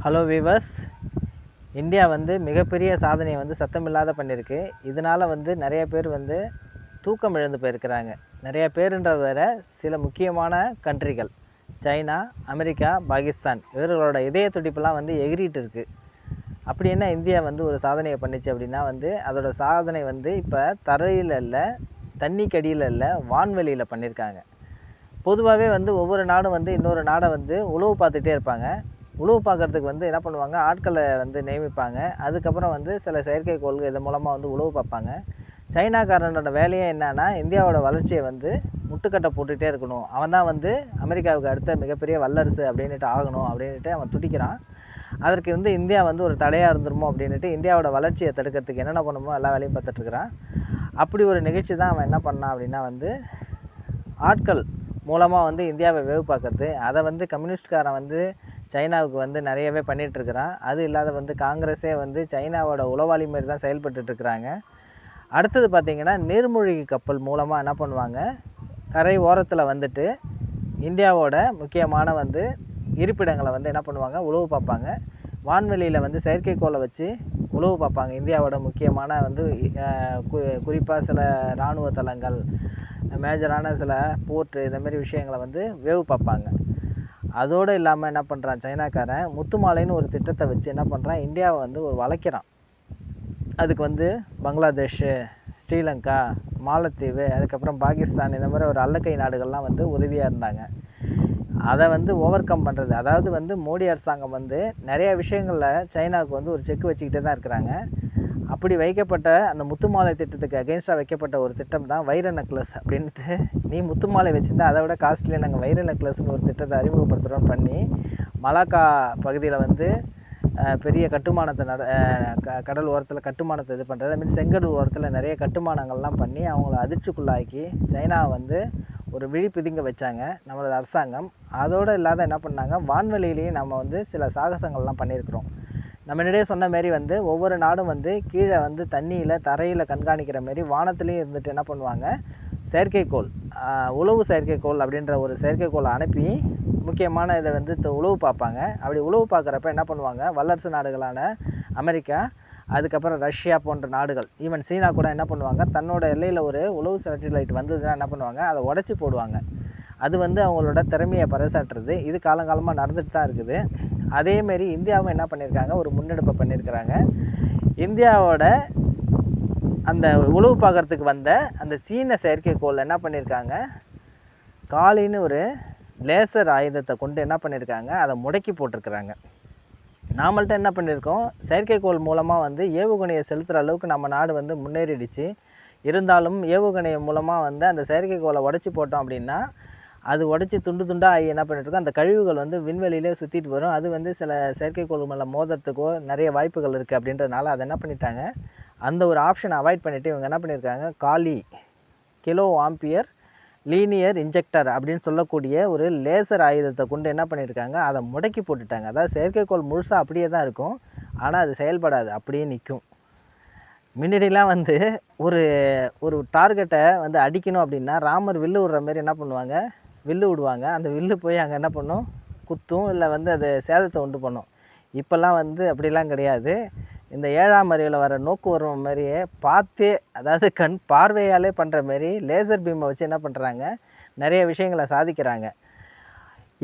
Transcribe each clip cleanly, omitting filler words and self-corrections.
Hello viewers, India வந்து மிகப்பெரிய சாதனையை வந்து சத்தமில்லாத பண்ணியிருக்கு. இதனால் வந்து நிறைய பேர் வந்து தூக்கம் இழந்து போயிருக்கிறாங்க. நிறைய பேருன்றத விட சில முக்கியமான கண்ட்ரிகள் சைனா, அமெரிக்கா, பாகிஸ்தான் இவர்களோட இதய துடிப்புலாம் வந்து எகிரிட்டு இருக்குது. அப்படி என்ன இந்தியா வந்து ஒரு சாதனையை பண்ணிச்சு அப்படின்னா வந்து அதோட சாதனை வந்து இப்போ தரையில் இல்லை, தண்ணிக்கடியில் இல்லை, வான்வெளியில் பண்ணியிருக்காங்க. பொதுவாகவே வந்து ஒவ்வொரு நாடும் வந்து இன்னொரு நாடை வந்து உளவு பார்த்துக்கிட்டே இருப்பாங்க. உளவு பார்க்குறதுக்கு வந்து என்ன பண்ணுவாங்க, ஆட்களை வந்து நியமிப்பாங்க. அதுக்கப்புறம் வந்து சில செயற்கைக்கோள்கள் இது மூலமாக வந்து உளவு பார்ப்பாங்க. சைனாக்காரனோட வேலையே என்னன்னா, இந்தியாவோட வளர்ச்சியை வந்து முட்டுக்கட்டை போட்டுகிட்டே இருக்கணும். அவன் தான் வந்து அமெரிக்காவுக்கு அடுத்த மிகப்பெரிய வல்லரசு அப்படின்ட்டு ஆகணும் அப்படின்ட்டு அவன் துடிக்கிறான். அதற்கு வந்து இந்தியா வந்து ஒரு தடையாக இருந்துருமோ அப்படின்ட்டு இந்தியாவோட வளர்ச்சியை தடுக்கிறதுக்கு என்னென்ன பண்ணுமோ எல்லா வேலையும் பார்த்துட்ருக்கிறான். அப்படி ஒரு நிகழ்ச்சி தான் அவன் என்ன பண்ணான் அப்படின்னா வந்து ஆட்கள் மூலமாக வந்து இந்தியாவை வேவு பார்க்குறது. அதை வந்து கம்யூனிஸ்ட்காரன் வந்து சைனாவுக்கு வந்து நிறையவே பண்ணிகிட்ருக்கிறான். அது இல்லாத வந்து காங்கிரஸே வந்து சைனாவோட உளவாளி மாதிரி தான் செயல்பட்டுருக்குறாங்க. அடுத்தது பார்த்திங்கன்னா, நீர்மூழ்கி கப்பல் மூலமாக என்ன பண்ணுவாங்க, கரை ஓரத்தில் வந்துட்டு இந்தியாவோட முக்கியமான வந்து இருப்பிடங்களை வந்து என்ன பண்ணுவாங்க, உளவு பார்ப்பாங்க. வான்வெளியில் வந்து செயற்கைக்கோளை வச்சு உளவு பார்ப்பாங்க. இந்தியாவோட முக்கியமான வந்து குறிப்பாக சில இராணுவ தளங்கள், மேஜரான சில போர்ட்டு, இந்தமாரி விஷயங்களை வந்து வேவு பார்ப்பாங்க. அதோடு இல்லாமல் என்ன பண்ணுறான் சைனாக்காரன், முத்துமாலைன்னு ஒரு திட்டத்தை வச்சு என்ன பண்ணுறான், இந்தியாவை வந்து ஒரு வளைக்கிறான். அதுக்கு வந்து பங்களாதேஷு, ஸ்ரீலங்கா, மாலத்தீவு, அதுக்கப்புறம் பாகிஸ்தான், இந்த மாதிரி ஒரு அல்லக்கை நாடுகள்லாம் வந்து உதவியாக இருந்தாங்க. அதை வந்து ஓவர் கம் பண்ணுறது, அதாவது வந்து மோடி அரசாங்கம் வந்து நிறைய விஷயங்களில் சைனாவுக்கு வந்து ஒரு செக் வச்சுக்கிட்டே தான் இருக்கிறாங்க. அப்படி வைக்கப்பட்ட அந்த முத்துமாலை திட்டத்துக்கு அகெயின்ஸ்டாக வைக்கப்பட்ட ஒரு திட்டம் தான் வைர நெக்லஸ் அப்படின்ட்டு. நீ முத்துமாலை வச்சுருந்தா அதை விட காஸ்ட்லியாக நாங்கள் வைர நெக்லஸ்னு ஒரு திட்டத்தை அறிமுகப்படுத்துகிறோன்னு பண்ணி மலாக்கா பகுதியில் வந்து பெரிய கட்டுமானத்தை கடல் ஓரத்தில் கட்டுமானத்தை இது பண்ணுறது. அதுமாரி செங்கடல் ஓரத்தில் நிறைய கட்டுமானங்கள்லாம் பண்ணி அவங்கள அதிர்ச்சிக்குள்ளாக்கி சைனாவை வந்து ஒரு விழிப்புதிங்க வச்சாங்க நம்மளோட அரசாங்கம். அதோடு இல்லாத என்ன பண்ணாங்க, வான்வெளியிலையும் நம்ம வந்து சில சாகசங்கள்லாம் பண்ணியிருக்கிறோம். நம்ம முன்னாடியே சொன்ன மாரி வந்து ஒவ்வொரு நாடும் வந்து கீழே வந்து தண்ணியில் தரையில் கண்காணிக்கிற மாரி வானத்துலேயும் இருந்துட்டு என்ன பண்ணுவாங்க, செயற்கைக்கோள், உளவு செயற்கைக்கோள் அப்படின்ற ஒரு செயற்கைக்கோளை அனுப்பி முக்கியமான இதை வந்து உளவு பார்ப்பாங்க. அப்படி உளவு பார்க்குறப்ப என்ன பண்ணுவாங்க, வல்லரசு நாடுகளான அமெரிக்கா, அதுக்கப்புறம் ரஷ்யா போன்ற நாடுகள், ஈவன் சீனா கூட என்ன பண்ணுவாங்க, தன்னோட எல்லையில் ஒரு உளவு சேட்டலைட் வந்ததுன்னா என்ன பண்ணுவாங்க, அதை உடச்சி போடுவாங்க. அது வந்து அவங்களோட திறமையை பறைசாற்றுறது. இது காலங்காலமாக நடந்துட்டு தான் இருக்குது. அதேமாரி இந்தியாவும் என்ன பண்ணியிருக்காங்க, ஒரு முன்னெடுப்பை பண்ணியிருக்கிறாங்க. இந்தியாவோட அந்த உளவு பார்க்குறதுக்கு வந்த அந்த சீன செயற்கைக்கோள் என்ன பண்ணியிருக்காங்க, காலின்னு ஒரு லேசர் ஆயுதத்தை கொண்டு என்ன பண்ணியிருக்காங்க, அதை முடக்கி போட்டிருக்கிறாங்க. நாமள்கிட்ட என்ன பண்ணியிருக்கோம், செயற்கைக்கோள் மூலமாக வந்து ஏவுகணையை செலுத்துகிற அளவுக்கு நம்ம நாடு வந்து முன்னேறிடுச்சு. இருந்தாலும் ஏவுகணை மூலமாக வந்து அந்த செயற்கைக்கோளை உடச்சி போட்டோம் அப்படின்னா அது உடச்சி துண்டு துண்டாக ஆகி என்ன பண்ணிட்டுருக்கோம், அந்த கழிவுகள் வந்து விண்வெளியிலே சுற்றிட்டு வரும். அது வந்து சில செயற்கைக்கோள் மேலே மோதுறதுக்கோ நிறைய வாய்ப்புகள் இருக்குது. அப்படின்றதுனால அதை என்ன பண்ணிட்டாங்க, அந்த ஒரு ஆப்ஷனை அவாய்ட் பண்ணிவிட்டு இவங்க என்ன பண்ணியிருக்காங்க, காலி கிலோ ஆம்பியர் லீனியர் இன்ஜெக்டர் அப்படின்னு சொல்லக்கூடிய ஒரு லேசர் ஆயுதத்தை கொண்டு என்ன பண்ணியிருக்காங்க, அதை முடக்கி போட்டுட்டாங்க. அதாவது செயற்கைக்கோள் முழுசாக அப்படியே தான் இருக்கும், ஆனால் அது செயல்படாது, அப்படியே நிற்கும். முன்னாடிலாம் வந்து ஒரு ஒரு டார்கெட்டை வந்து அடிக்கணும் அப்படின்னா ராமர் வில்லு விடுற மாரி என்ன பண்ணுவாங்க, வில்லு விடுவாங்க. அந்த வில்லு போய் அங்கே என்ன பண்ணும், குத்தும், இல்லை வந்து அது சேதத்தை உண்டு பண்ணும். இப்போல்லாம் வந்து அப்படிலாம் கிடையாது. இந்த 7ஆம் அறிவில் வர நோக்கு வர மாதிரியே பார்த்தே, அதாவது கண் பார்வையாலே பண்ணுற மாரி லேசர் பீமை வச்சு என்ன பண்ணுறாங்க, நிறைய விஷயங்களை சாதிக்கிறாங்க.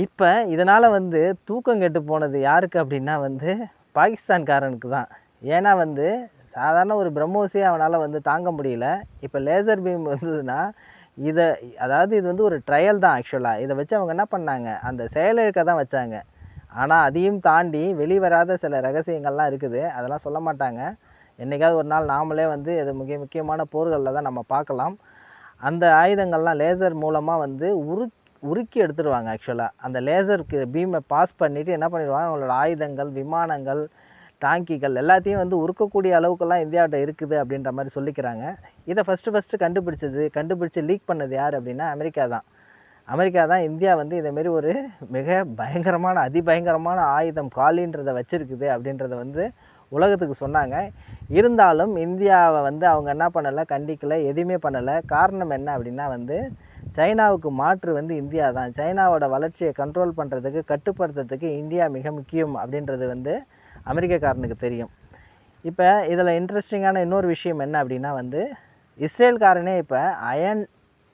இப்போ இதனால் வந்து தூக்கம் கெட்டு போனது யாருக்கு அப்படின்னா வந்து பாகிஸ்தான்காரனுக்கு தான். ஏன்னா வந்து சாதாரண ஒரு பிரம்மோஸே அவனால் வந்து தாங்க முடியல. இப்போ லேசர் பீம் வந்ததுன்னா அதாவது இது வந்து ஒரு ட்ரையல் தான் ஆக்சுவலாக. இதை வச்சு அவங்க என்ன பண்ணாங்க, அந்த செயலிழக்க தான் வச்சாங்க. ஆனால் அதையும் தாண்டி வெளிவராத சில ரகசியங்கள்லாம் இருக்குது, அதெல்லாம் சொல்ல மாட்டாங்க. என்றைக்காவது ஒரு நாள் நாமளே வந்து இது முக்கியமான போர்களில் தான் நம்ம பார்க்கலாம். அந்த ஆயுதங்கள்லாம் லேசர் மூலமாக வந்து உருக்கி எடுத்துடுவாங்க. ஆக்சுவலாக அந்த லேசருக்கு பீமை பாஸ் பண்ணிவிட்டு என்ன பண்ணிடுவாங்க, அவங்களோட ஆயுதங்கள், விமானங்கள், டாங்கிகள் எல்லாத்தையும் வந்து உருக்கக்கூடிய அளவுக்கெல்லாம் இந்தியாவிட்ட இருக்குது அப்படின்ற மாதிரி சொல்லிக்கிறாங்க. இதை ஃபஸ்ட்டு கண்டுபிடிச்சி லீக் பண்ணது யார் அப்படின்னா அமெரிக்கா தான் இந்தியா வந்து இதேமாரி ஒரு மிக பயங்கரமான அதிபயங்கரமான ஆயுதம் காலின்றதை வச்சுருக்குது அப்படின்றத வந்து உலகத்துக்கு சொன்னாங்க. இருந்தாலும் இந்தியாவை வந்து அவங்க என்ன பண்ணலை, கண்டிக்கலை, எதுவுமே பண்ணலை. காரணம் என்ன அப்படின்னா வந்து சைனாவுக்கு மாற்று வந்து இந்தியா தான். சைனாவோட வளர்ச்சியை கண்ட்ரோல் பண்ணுறதுக்கு, கட்டுப்படுத்துறதுக்கு இந்தியா மிக முக்கியம் அப்படின்றது வந்து அமெரிக்காக்காரனுக்கு தெரியும். இப்போ இதில் இன்ட்ரெஸ்டிங்கான இன்னொரு விஷயம் என்ன அப்படின்னா வந்து, இஸ்ரேல்காரனே இப்போ அயன்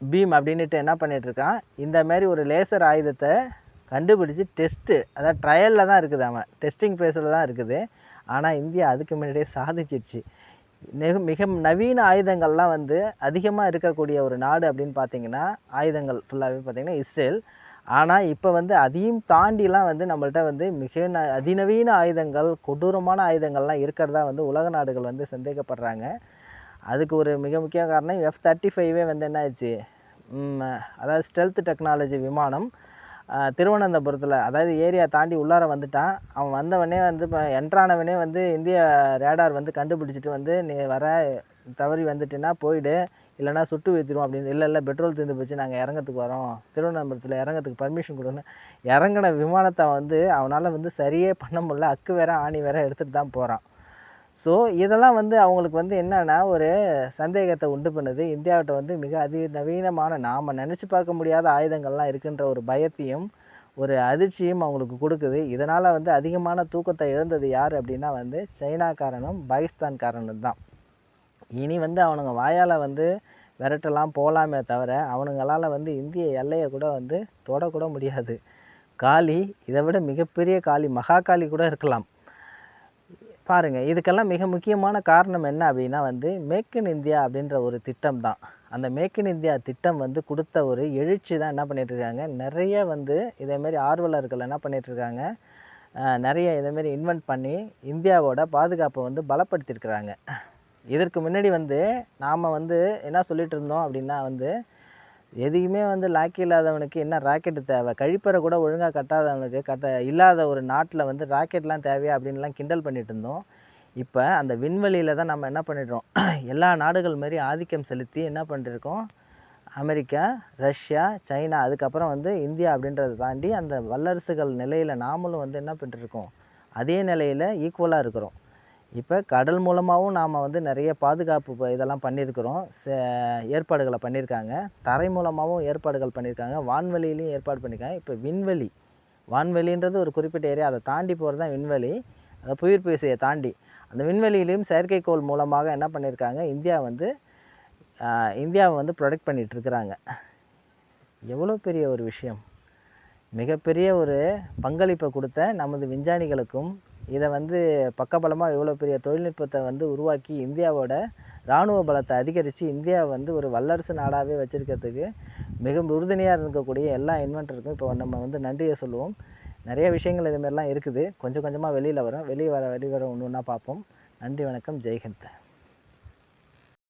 பீம் அப்படின்ட்டு என்ன பண்ணிகிட்ருக்கான், இந்த மாதிரி ஒரு லேசர் ஆயுதத்தை கண்டுபிடிச்சி அதாவது ட்ரையலில் தான் இருக்குது, அவன் டெஸ்டிங் ஃபேஸில் தான் இருக்குது. ஆனால் இந்தியா அதுக்கு முன்னாடியே சாதிச்சிடுச்சு. மிக நவீன ஆயுதங்கள்லாம் வந்து அதிகமாக இருக்கக்கூடிய ஒரு நாடு அப்படின்னு பார்த்திங்கன்னா, ஆயுதங்கள் ஃபுல்லாகவே பார்த்திங்கன்னா இஸ்ரேல். ஆனால் இப்போ வந்து அதையும் தாண்டிலாம் வந்து நம்மள்ட்ட வந்து அதிநவீன ஆயுதங்கள், கொடூரமான ஆயுதங்கள்லாம் இருக்கிறதா வந்து உலக நாடுகள் வந்து சந்தேகப்படுறாங்க. அதுக்கு ஒரு மிக முக்கிய காரணம் F-35 வந்து என்ன ஆச்சு, அதாவது ஸ்டெல்த் டெக்னாலஜி விமானம் திருவனந்தபுரத்தில், அதாவது ஏரியா தாண்டி உள்ளார வந்துட்டான். அவன் வந்தவனே வந்து இப்போ என்ட்ரானவனே வந்து இந்திய ரேடார் வந்து கண்டுபிடிச்சிட்டு வந்து, நீ தவறி வந்துட்டுன்னா போயிடு, இல்லைனா சுட்டு வைத்திரும் அப்படின்னு. இல்லை பெட்ரோல் தீர்ந்து போச்சு, நாங்கள் இறங்கிறதுக்கு வரோம், திருவனந்தபுரத்தில் இறங்கிறதுக்கு பர்மிஷன் கொடுன்னு இறங்கின விமானத்தை வந்து அவனால் வந்து சரியே பண்ண முடியல. அக்கு வேற ஆணி வேற எடுத்துகிட்டு தான் போகிறான். ஸோ இதெல்லாம் வந்து அவங்களுக்கு வந்து என்னென்னா ஒரு சந்தேகத்தை உண்டு பண்ணுது. இந்தியாவிட்ட வந்து மிக அதிநவீனமான, நாம் நினச்சி பார்க்க முடியாத ஆயுதங்கள்லாம் இருக்குன்ற ஒரு பயத்தையும் ஒரு அதிர்ச்சியும் அவங்களுக்கு கொடுக்குது. இதனால் வந்து அதிகமான தூக்கத்தை இழந்தது யார் அப்படின்னா வந்து சைனாக்காரனும் பாகிஸ்தான்காரனும் தான். இனி வந்து அவனுங்க வாயால் வந்து விரட்டலாம் போகலாமே தவிர, அவனுங்களால் வந்து இந்திய எல்லையை கூட வந்து தொடக்கூட முடியாது. காளி இதை விட மிகப்பெரிய காளி, மகாகாளி கூட இருக்கலாம். பாருங்கள், இதுக்கெல்லாம் மிக முக்கியமான காரணம் என்ன அப்படின்னா வந்து மேக் இன் இந்தியா அப்படின்ற ஒரு திட்டம் தான். அந்த மேக் இன் இந்தியா திட்டம் வந்து கொடுத்த ஒரு எழுச்சி தான் என்ன பண்ணிகிட்ருக்காங்க, நிறைய வந்து இதேமாரி ஆர்வலர்கள் என்ன பண்ணிகிட்ருக்காங்க, நிறைய இதேமாரி இன்வென்ட் பண்ணி இந்தியாவோட பாதுகாப்பை வந்து பலப்படுத்தியிருக்கிறாங்க. இதற்கு முன்னாடி வந்து நாம் வந்து என்ன சொல்லிகிட்டு இருந்தோம் அப்படின்னா வந்து, எதையுமே வந்து லாக்கி இல்லாதவனுக்கு என்ன ராக்கெட்டு தேவை, கழிப்பறை கூட ஒழுங்காக கட்டாதவனுக்கு இல்லாத ஒரு நாட்டில் வந்து ராக்கெட்லாம் தேவையா அப்படின்லாம் கிண்டல் பண்ணிகிட்டு இருந்தோம். இப்போ அந்த விண்வெளியில் தான் நம்ம என்ன பண்ணிடுறோம், எல்லா நாடுகள் மாதிரி ஆதிக்கம் செலுத்தி என்ன பண்ணிருக்கோம், அமெரிக்கா, ரஷ்யா, சைனா, அதுக்கப்புறம் வந்து இந்தியா அப்படின்றத தாண்டி அந்த வல்லரசுகள் நிலையில் நாமளும் வந்து என்ன பண்ணிருக்கோம், அதே நிலையில் ஈக்குவலாக இருக்கிறோம். இப்போ கடல் மூலமாகவும் நாம் வந்து நிறைய பாதுகாப்பு இதெல்லாம் பண்ணியிருக்கிறோம், ஏற்பாடுகளை பண்ணியிருக்காங்க. தரை மூலமாகவும் ஏற்பாடுகள் பண்ணியிருக்காங்க, வான்வெளியிலையும் ஏற்பாடு பண்ணியிருக்காங்க. இப்போ வான்வெளின்றது ஒரு குறிப்பிட்ட ஏரியா, அதை தாண்டி போகிறது தான் விண்வெளி. அதை புவியீர்ப்பு தாண்டி அந்த விண்வெளியிலையும் செயற்கைக்கோள் மூலமாக என்ன பண்ணியிருக்காங்க, இந்தியாவை வந்து ப்ரொடெக்ட் பண்ணிகிட்ருக்குறாங்க. எவ்வளோ பெரிய ஒரு விஷயம், மிகப்பெரிய ஒரு பங்களிப்பை கொடுத்த நமது விஞ்ஞானிகளுக்கும், இதை வந்து பக்கபலமாக இவ்வளோ பெரிய தொழில்நுட்பத்தை வந்து உருவாக்கி இந்தியாவோட இராணுவ பலத்தை அதிகரித்து இந்தியாவை வந்து ஒரு வல்லரசு நாடாகவே வச்சுருக்கிறதுக்கு மிக உறுதுணையாக இருக்கக்கூடிய எல்லா இன்வென்டருக்கும் இப்போ நம்ம வந்து நன்றியை சொல்லுவோம். நிறைய விஷயங்கள் இதுமாரிலாம் இருக்குது, கொஞ்சம் கொஞ்சமாக வெளியில் வரும், வெளியே வர ஒன்று ஒன்றா பார்ப்போம். நன்றி, வணக்கம், ஜெய்ஹிந்த்.